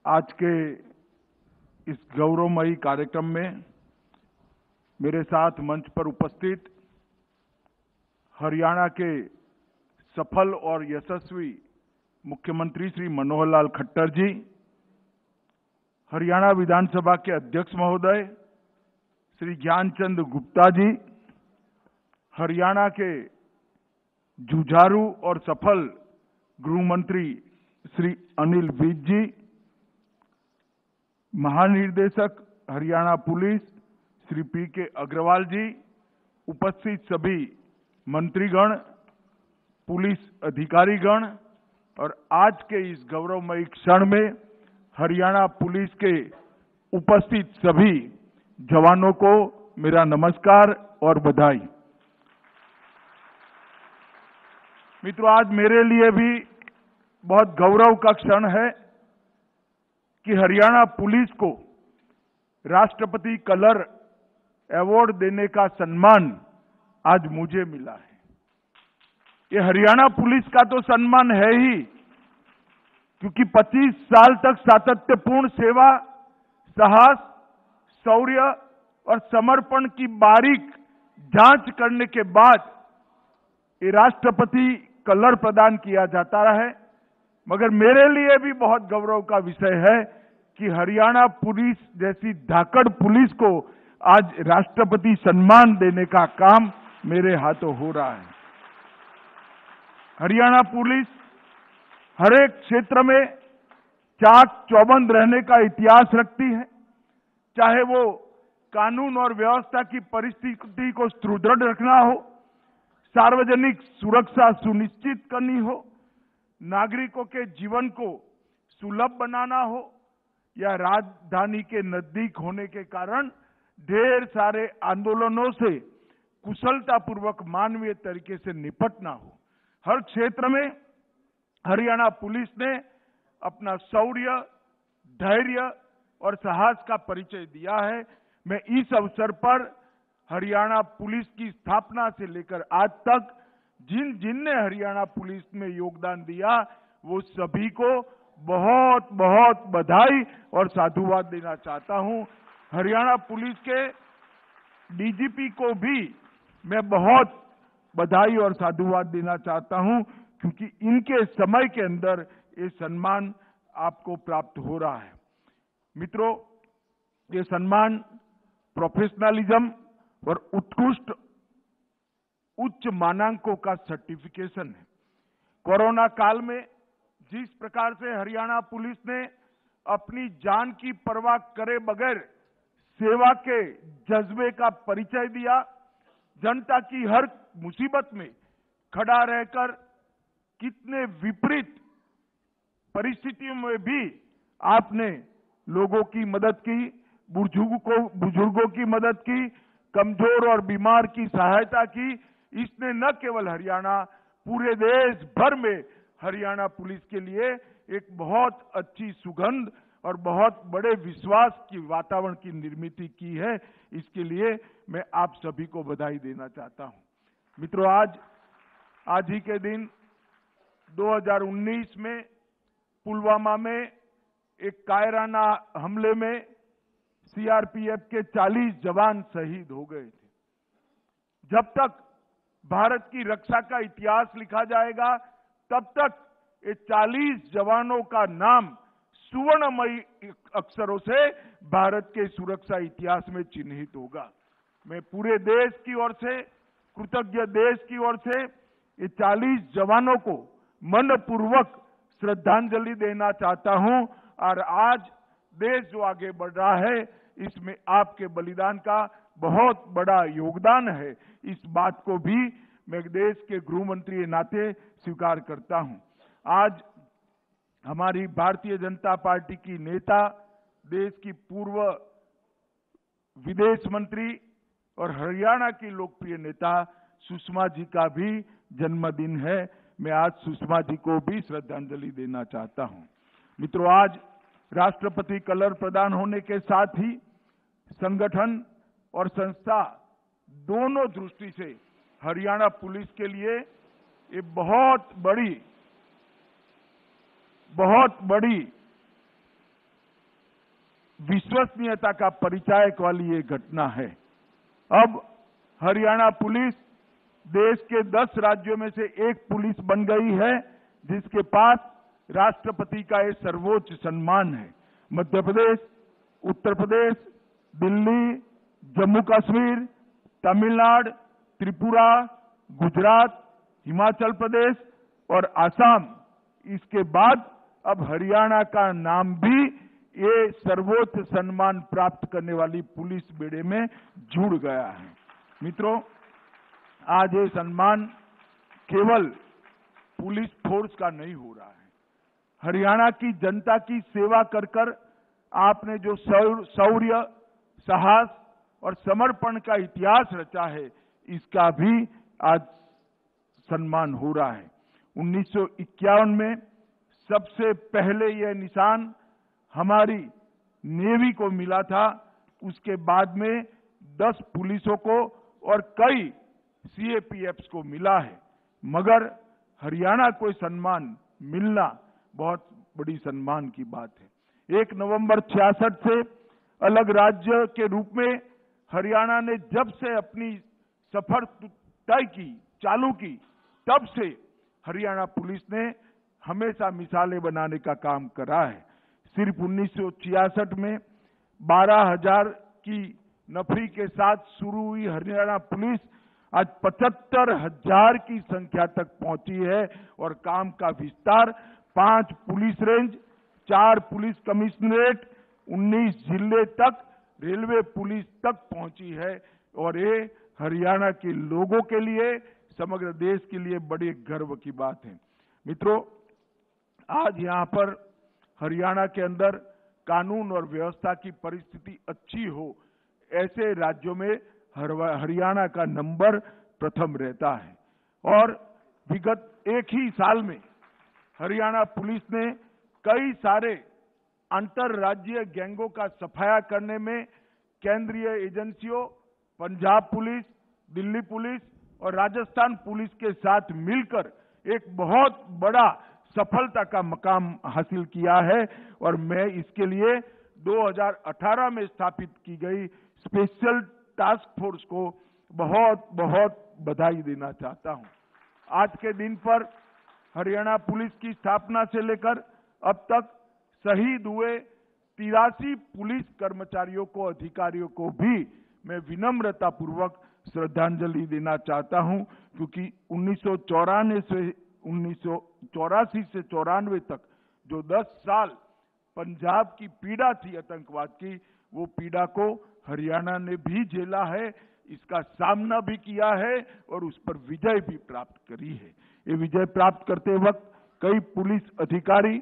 आज के इस गौरवमयी कार्यक्रम में मेरे साथ मंच पर उपस्थित हरियाणा के सफल और यशस्वी मुख्यमंत्री श्री मनोहर लाल खट्टर जी, हरियाणा विधानसभा के अध्यक्ष महोदय श्री ज्ञानचंद गुप्ता जी, हरियाणा के जुझारू और सफल गृह मंत्री श्री अनिल विज जी, महानिदेशक हरियाणा पुलिस श्री पी.के. अग्रवाल जी, उपस्थित सभी मंत्रीगण, पुलिस अधिकारीगण और आज के इस गौरवमयी क्षण में हरियाणा पुलिस के उपस्थित सभी जवानों को मेरा नमस्कार और बधाई। मित्रों, आज मेरे लिए भी बहुत गौरव का क्षण है कि हरियाणा पुलिस को राष्ट्रपति कलर अवार्ड देने का सम्मान आज मुझे मिला है। ये हरियाणा पुलिस का तो सम्मान है ही, क्योंकि 25 साल तक सातत्यपूर्ण सेवा, साहस, शौर्य और समर्पण की बारीक जांच करने के बाद ये राष्ट्रपति कलर प्रदान किया जाता है। मगर मेरे लिए भी बहुत गौरव का विषय है कि हरियाणा पुलिस जैसी धाकड़ पुलिस को आज राष्ट्रपति सम्मान देने का काम मेरे हाथों हो रहा है। हरियाणा पुलिस हर एक क्षेत्र में चाक चौबंद रहने का इतिहास रखती है, चाहे वो कानून और व्यवस्था की परिस्थिति को सुदृढ़ रखना हो, सार्वजनिक सुरक्षा सुनिश्चित करनी हो, नागरिकों के जीवन को सुलभ बनाना हो, या राजधानी के नजदीक होने के कारण ढेर सारे आंदोलनों से कुशलतापूर्वक मानवीय तरीके से निपटना हो। हर क्षेत्र में हरियाणा पुलिस ने अपना शौर्य, धैर्य और साहस का परिचय दिया है। मैं इस अवसर पर हरियाणा पुलिस की स्थापना से लेकर आज तक जिनने हरियाणा पुलिस में योगदान दिया, वो सभी को बहुत बहुत बधाई और साधुवाद देना चाहता हूं। हरियाणा पुलिस के डीजीपी को भी मैं बहुत बधाई और साधुवाद देना चाहता हूं, क्योंकि इनके समय के अंदर ये सम्मान आपको प्राप्त हो रहा है। मित्रों, ये सम्मान प्रोफेशनलिज्म और उत्कृष्ट उच्च मानांकों का सर्टिफिकेशन है। कोरोना काल में जिस प्रकार से हरियाणा पुलिस ने अपनी जान की परवाह करे बगैर सेवा के जज्बे का परिचय दिया, जनता की हर मुसीबत में खड़ा रहकर कितने विपरीत परिस्थितियों में भी आपने लोगों की मदद की, बुजुर्गों की मदद की, कमजोर और बीमार की सहायता की। इसने न केवल हरियाणा, पूरे देश भर में हरियाणा पुलिस के लिए एक बहुत अच्छी सुगंध और बहुत बड़े विश्वास की वातावरण की निर्मित की है। इसके लिए मैं आप सभी को बधाई देना चाहता हूं। मित्रों, आज ही के दिन 2019 में पुलवामा में एक कायराना हमले में सीआरपीएफ के 40 जवान शहीद हो गए थे। जब तक भारत की रक्षा का इतिहास लिखा जाएगा, तब तक ये 40 जवानों का नाम सुवर्णमयी अक्षरों से भारत के सुरक्षा इतिहास में चिन्हित होगा। मैं पूरे देश की ओर से, कृतज्ञ देश की ओर से ये 40 जवानों को मनपूर्वक श्रद्धांजलि देना चाहता हूं। और आज देश जो आगे बढ़ रहा है, इसमें आपके बलिदान का बहुत बड़ा योगदान है। इस बात को भी मैं देश के गृह मंत्री के नाते स्वीकार करता हूं। आज हमारी भारतीय जनता पार्टी की नेता, देश की पूर्व विदेश मंत्री और हरियाणा की लोकप्रिय नेता सुषमा जी का भी जन्मदिन है। मैं आज सुषमा जी को भी श्रद्धांजलि देना चाहता हूं। मित्रों, आज राष्ट्रपति कलर प्रदान होने के साथ ही संगठन और संस्था दोनों दृष्टि से हरियाणा पुलिस के लिए ये बहुत बड़ी विश्वसनीयता का परिचायक वाली ये घटना है। अब हरियाणा पुलिस देश के 10 राज्यों में से एक पुलिस बन गई है जिसके पास राष्ट्रपति का ये सर्वोच्च सम्मान है। मध्य प्रदेश, उत्तर प्रदेश, दिल्ली, जम्मू कश्मीर, तमिलनाडु, त्रिपुरा, गुजरात, हिमाचल प्रदेश और आसाम, इसके बाद अब हरियाणा का नाम भी ये सर्वोच्च सम्मान प्राप्त करने वाली पुलिस बेड़े में जुड़ गया है। मित्रों, आज ये सम्मान केवल पुलिस फोर्स का नहीं हो रहा है। हरियाणा की जनता की सेवा कर कर आपने जो शौर्य, साहस और समर्पण का इतिहास रचा है, इसका भी आज सम्मान हो रहा है। 1951 में सबसे पहले यह निशान हमारी नेवी को मिला था। उसके बाद में 10 पुलिसों को और कई सीएपीएफ्स को मिला है, मगर हरियाणा को सम्मान मिलना बहुत बड़ी सम्मान की बात है। 1 नवंबर 66 से अलग राज्य के रूप में हरियाणा ने जब से अपनी सफर तय की, चालू की, तब से हरियाणा पुलिस ने हमेशा मिसालें बनाने का काम करा है। सिर्फ 1966 में 12,000 की नफरी के साथ शुरू हुई हरियाणा पुलिस आज 75,000 की संख्या तक पहुंची है और काम का विस्तार 5 पुलिस रेंज, 4 पुलिस कमिश्नरेट, 19 जिले तक, रेलवे पुलिस तक पहुंची है और ये हरियाणा के लोगों के लिए, समग्र देश के लिए बड़े गर्व की बात है। मित्रों, आज यहां पर हरियाणा के अंदर कानून और व्यवस्था की परिस्थिति अच्छी हो, ऐसे राज्यों में हरियाणा का नंबर प्रथम रहता है। और विगत एक ही साल में हरियाणा पुलिस ने कई सारे अंतरराज्यीय गैंगों का सफाया करने में केंद्रीय एजेंसियों, पंजाब पुलिस, दिल्ली पुलिस और राजस्थान पुलिस के साथ मिलकर एक बहुत बड़ा सफलता का मकाम हासिल किया है। और मैं इसके लिए 2018 में स्थापित की गई स्पेशल टास्क फोर्स को बहुत बहुत बधाई देना चाहता हूं। आज के दिन पर हरियाणा पुलिस की स्थापना से लेकर अब तक शहीद हुए 83 पुलिस कर्मचारियों को, अधिकारियों को भी मैं विनम्रता पूर्वक श्रद्धांजलि देना चाहता हूं, क्योंकि 1984 से 94 तक जो 10 साल पंजाब की पीड़ा थी आतंकवाद की, वो पीड़ा को हरियाणा ने भी झेला है, इसका सामना भी किया है और उस पर विजय भी प्राप्त करी है। ये विजय प्राप्त करते वक्त कई पुलिस अधिकारी,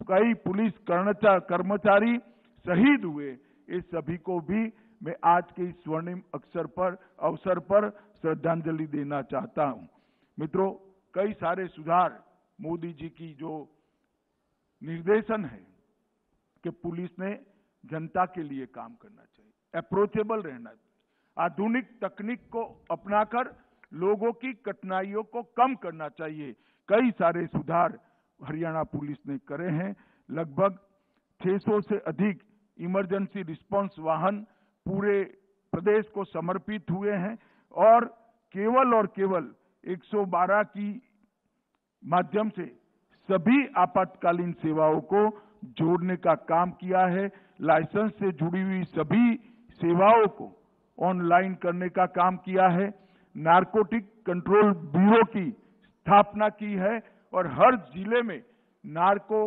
कई पुलिस कर्मचारी शहीद हुए। इस सभी को भी मैं आज के इस स्वर्णिम अवसर पर श्रद्धांजलि देना चाहता हूं। मित्रों, कई सारे सुधार मोदी जी की जो निर्देशन है कि पुलिस ने जनता के लिए काम करना चाहिए, अप्रोचेबल रहना चाहिए, आधुनिक तकनीक को अपनाकर लोगों की कठिनाइयों को कम करना चाहिए। कई सारे सुधार हरियाणा पुलिस ने करे हैं। लगभग 600 से अधिक इमरजेंसी रिस्पांस वाहन पूरे प्रदेश को समर्पित हुए हैं और केवल 112 की माध्यम से सभी आपातकालीन सेवाओं को जोड़ने का काम किया है। लाइसेंस से जुड़ी हुई सभी सेवाओं को ऑनलाइन करने का काम किया है। नारकोटिक कंट्रोल ब्यूरो की स्थापना की है और हर जिले में नार्को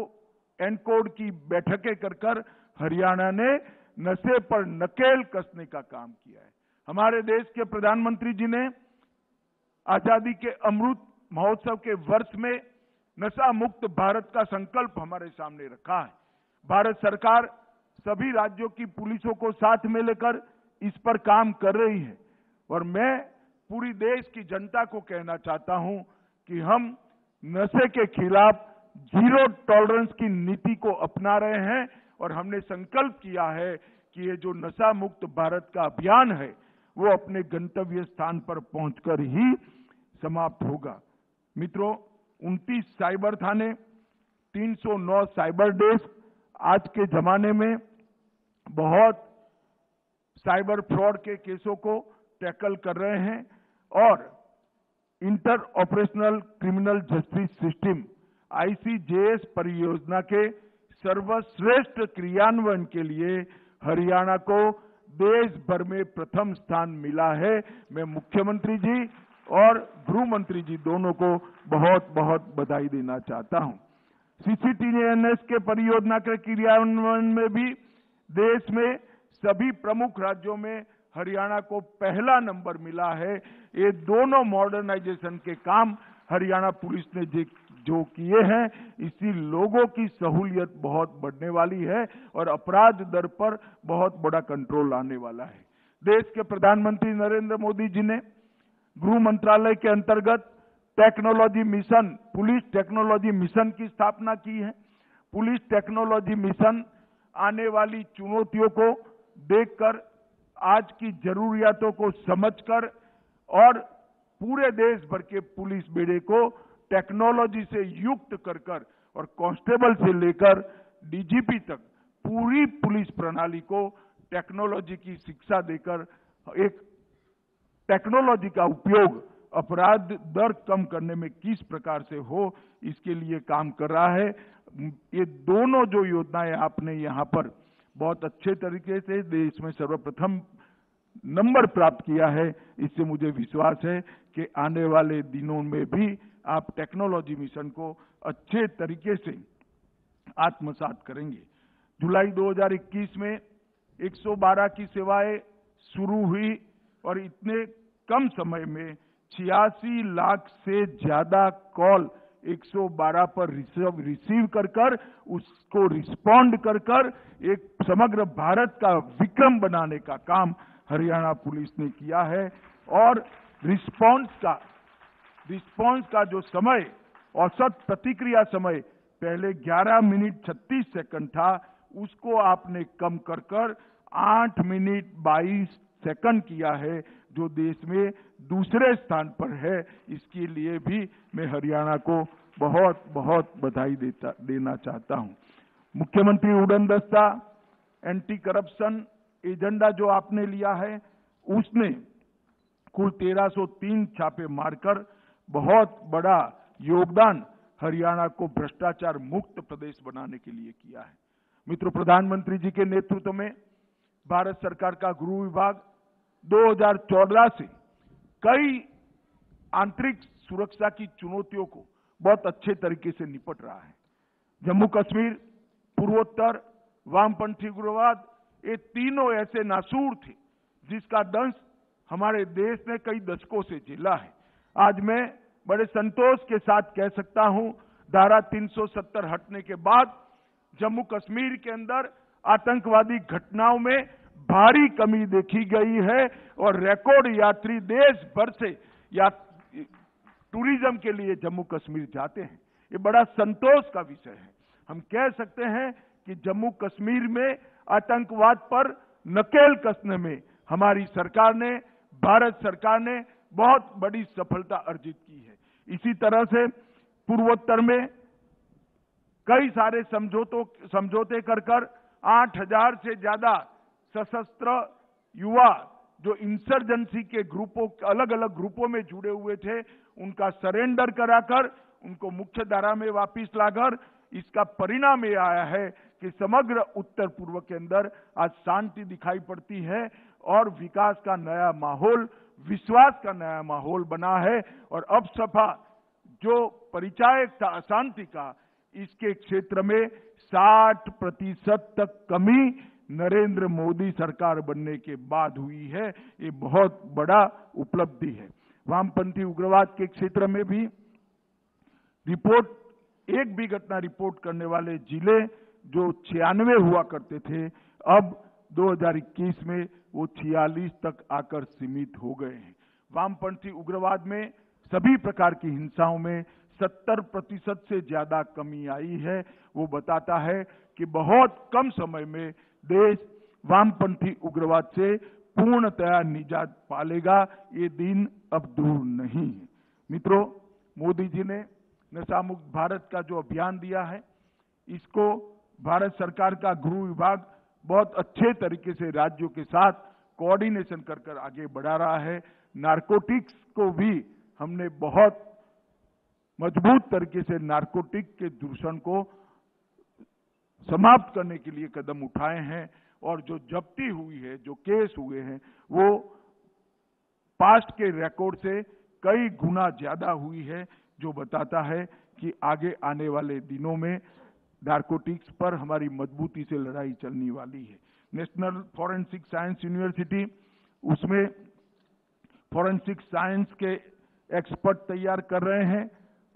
एनकोड की बैठकें कर हरियाणा ने नशे पर नकेल कसने का काम किया है। हमारे देश के प्रधानमंत्री जी ने आजादी के अमृत महोत्सव के वर्ष में नशा मुक्त भारत का संकल्प हमारे सामने रखा है। भारत सरकार सभी राज्यों की पुलिसों को साथ में लेकर इस पर काम कर रही है और मैं पूरी देश की जनता को कहना चाहता हूं कि हम नशे के खिलाफ जीरो टॉलरेंस की नीति को अपना रहे हैं और हमने संकल्प किया है कि ये जो नशा मुक्त भारत का अभियान है वो अपने गंतव्य स्थान पर पहुंचकर ही समाप्त होगा। मित्रों, 29 साइबर थाने, 309 साइबर डेस्क आज के जमाने में बहुत साइबर फ्रॉड के केसों को टैकल कर रहे हैं और inter operational criminal justice system ICJS परियोजना के सर्वश्रेष्ठ क्रियान्वयन के लिए हरियाणा को देश भर में प्रथम स्थान मिला है। मैं मुख्यमंत्री जी और गृह मंत्री जी दोनों को बहुत बहुत बधाई देना चाहता हूं। CCTVNS के परियोजना के क्रियान्वयन में भी देश में सभी प्रमुख राज्यों में हरियाणा को पहला नंबर मिला है। ये दोनों मॉडर्नाइजेशन के काम हरियाणा पुलिस ने जो किए हैं, इससे लोगों की सहूलियत बहुत बढ़ने वाली है और अपराध दर पर बहुत बड़ा कंट्रोल आने वाला है। देश के प्रधानमंत्री नरेंद्र मोदी जी ने गृह मंत्रालय के अंतर्गत technology mission, police technology mission की स्थापना की है। पुलिस टेक्नोलॉजी मिशन आने वाली चुनौतियों को देखकर, आज की जरूरियातों को समझकर और पूरे देश भर के पुलिस बेड़े को टेक्नोलॉजी से युक्त कर और कांस्टेबल से लेकर DGP तक पूरी पुलिस प्रणाली को टेक्नोलॉजी की शिक्षा देकर एक टेक्नोलॉजी का उपयोग अपराध दर कम करने में किस प्रकार से हो, इसके लिए काम कर रहा है। ये दोनों जो योजनाएं आपने यहाँ पर बहुत अच्छे तरीके से देश में सर्वप्रथम नंबर प्राप्त किया है, इससे मुझे विश्वास है कि आने वाले दिनों में भी आप टेक्नोलॉजी मिशन को अच्छे तरीके से आत्मसात करेंगे। जुलाई 2021 में 112 की सेवाएं शुरू हुई और इतने कम समय में 86 लाख से ज्यादा कॉल 112 पर रिसीव कर उसको रिस्पॉन्ड कर एक समग्र भारत का विक्रम बनाने का काम हरियाणा पुलिस ने किया है। और रिस्पॉन्स का जो समय, औसत प्रतिक्रिया समय पहले 11 मिनट 36 सेकंड था, उसको आपने कम कर 8 मिनट 22 सेकंड किया है, जो देश में दूसरे स्थान पर है। इसके लिए भी मैं हरियाणा को बहुत बहुत बधाई देना चाहता हूं। मुख्यमंत्री उड़न दस्ता, एंटी करप्शन एजेंडा जो आपने लिया है, उसने कुल 1303 छापे मारकर बहुत बड़ा योगदान हरियाणा को भ्रष्टाचार मुक्त प्रदेश बनाने के लिए किया है। मित्रों, प्रधानमंत्री जी के नेतृत्व में भारत सरकार का गृह विभाग 2014 से कई आंतरिक सुरक्षा की चुनौतियों को बहुत अच्छे तरीके से निपट रहा है। जम्मू कश्मीर, पूर्वोत्तर, वामपंथी उग्रवाद, ये तीनों ऐसे नासूर थे जिसका दंश हमारे देश ने कई दशकों से झेला है। आज मैं बड़े संतोष के साथ कह सकता हूं, धारा 370 हटने के बाद जम्मू कश्मीर के अंदर आतंकवादी घटनाओं में भारी कमी देखी गई है और रिकॉर्ड यात्री देश भर से टूरिज्म के लिए जम्मू कश्मीर जाते हैं। ये बड़ा संतोष का विषय है। हम कह सकते हैं कि जम्मू कश्मीर में आतंकवाद पर नकेल कसने में हमारी सरकार ने, भारत सरकार ने बहुत बड़ी सफलता अर्जित की है। इसी तरह से पूर्वोत्तर में कई सारे समझौते कर 8000 से ज्यादा सशस्त्र युवा जो इंसर्जेंसी के ग्रुपों, अलग अलग ग्रुपों में जुड़े हुए थे, उनका सरेंडर कराकर उनको मुख्य धारा में वापस लाकर इसका परिणाम ये आया है कि समग्र उत्तर पूर्व के अंदर आज शांति दिखाई पड़ती है और विकास का नया माहौल, विश्वास का नया माहौल बना है। और अब सफा जो परिचायक था अशांति का, इसके क्षेत्र में 60% तक कमी नरेंद्र मोदी सरकार बनने के बाद हुई है। ये बहुत बड़ा उपलब्धि है। वामपंथी उग्रवाद के क्षेत्र में भी एक भी घटना रिपोर्ट करने वाले जिले जो 96 हुआ करते थे, अब 2021 में वो 46 तक आकर सीमित हो गए हैं। वामपंथी उग्रवाद में सभी प्रकार की हिंसाओं में 70% से ज्यादा कमी आई है। वो बताता है कि बहुत कम समय में देश वामपंथी उग्रवाद से पूर्णतया निजात पालेगा। ये दिन अब दूर नहीं है। मित्रों, मोदी जी ने नशा मुक्त भारत का जो अभियान दिया है, इसको भारत सरकार का गृह विभाग बहुत अच्छे तरीके से राज्यों के साथ कोऑर्डिनेशन कर आगे बढ़ा रहा है। नारकोटिक्स को भी हमने बहुत मजबूत तरीके से नारकोटिक के दूषण को समाप्त करने के लिए कदम उठाए हैं और जो जब्ती हुई है, जो केस हुए हैं, वो पास्ट के रिकॉर्ड से कई गुना ज्यादा हुई है, जो बताता है कि आगे आने वाले दिनों में नारकोटिक्स पर हमारी मजबूती से लड़ाई चलने वाली है। नेशनल फॉरेंसिक साइंस यूनिवर्सिटी, उसमें फॉरेंसिक साइंस के एक्सपर्ट तैयार कर रहे हैं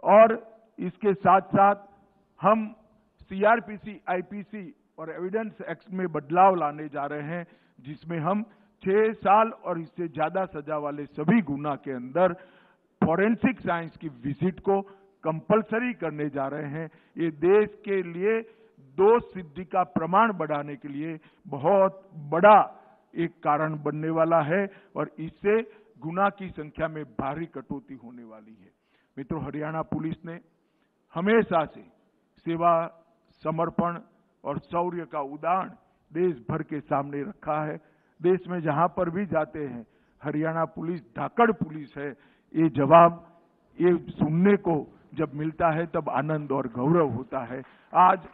और इसके साथ साथ हम सीआरपीसी, आईपीसी और एविडेंस एक्ट में बदलाव लाने जा रहे हैं, जिसमें हम 6 साल और इससे ज्यादा सजा वाले सभी गुना के अंदर फॉरेंसिक साइंस की विजिट को कंपलसरी करने जा रहे हैं। ये देश के लिए दोष सिद्धि का प्रमाण बढ़ाने के लिए बहुत बड़ा एक कारण बनने वाला है और इससे गुना की संख्या में भारी कटौती होने वाली है। मित्रों, हरियाणा पुलिस ने हमेशा से सेवा, समर्पण और शौर्य का उदाहरण देश भर के सामने रखा है। देश में जहां पर भी जाते हैं, हरियाणा पुलिस धाकड़ पुलिस है, ये जवाब ये सुनने को जब मिलता है तब आनंद और गौरव होता है। आज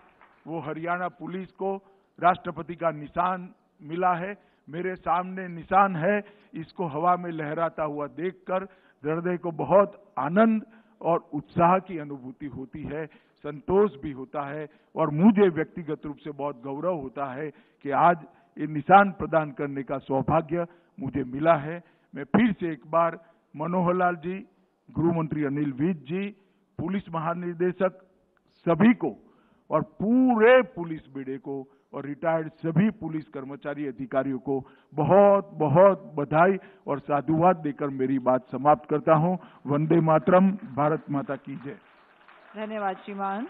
वो हरियाणा पुलिस को राष्ट्रपति का निशान मिला है, मेरे सामने निशान है, इसको हवा में लहराता हुआ देखकर हृदय को बहुत आनंद और उत्साह की अनुभूति होती है, संतोष भी होता है और मुझे व्यक्तिगत रूप से बहुत गौरव होता है कि आज ये निशान प्रदान करने का सौभाग्य मुझे मिला है। मैं फिर से एक बार मनोहर लाल जी, गृह मंत्री अनिल विज जी, पुलिस महानिदेशक सभी को और पूरे पुलिस बेड़े को और रिटायर्ड सभी पुलिस कर्मचारी अधिकारियों को बहुत बहुत बधाई और साधुवाद देकर मेरी बात समाप्त करता हूं। वंदे मातरम, भारत माता की जय। धन्यवाद श्रीमान।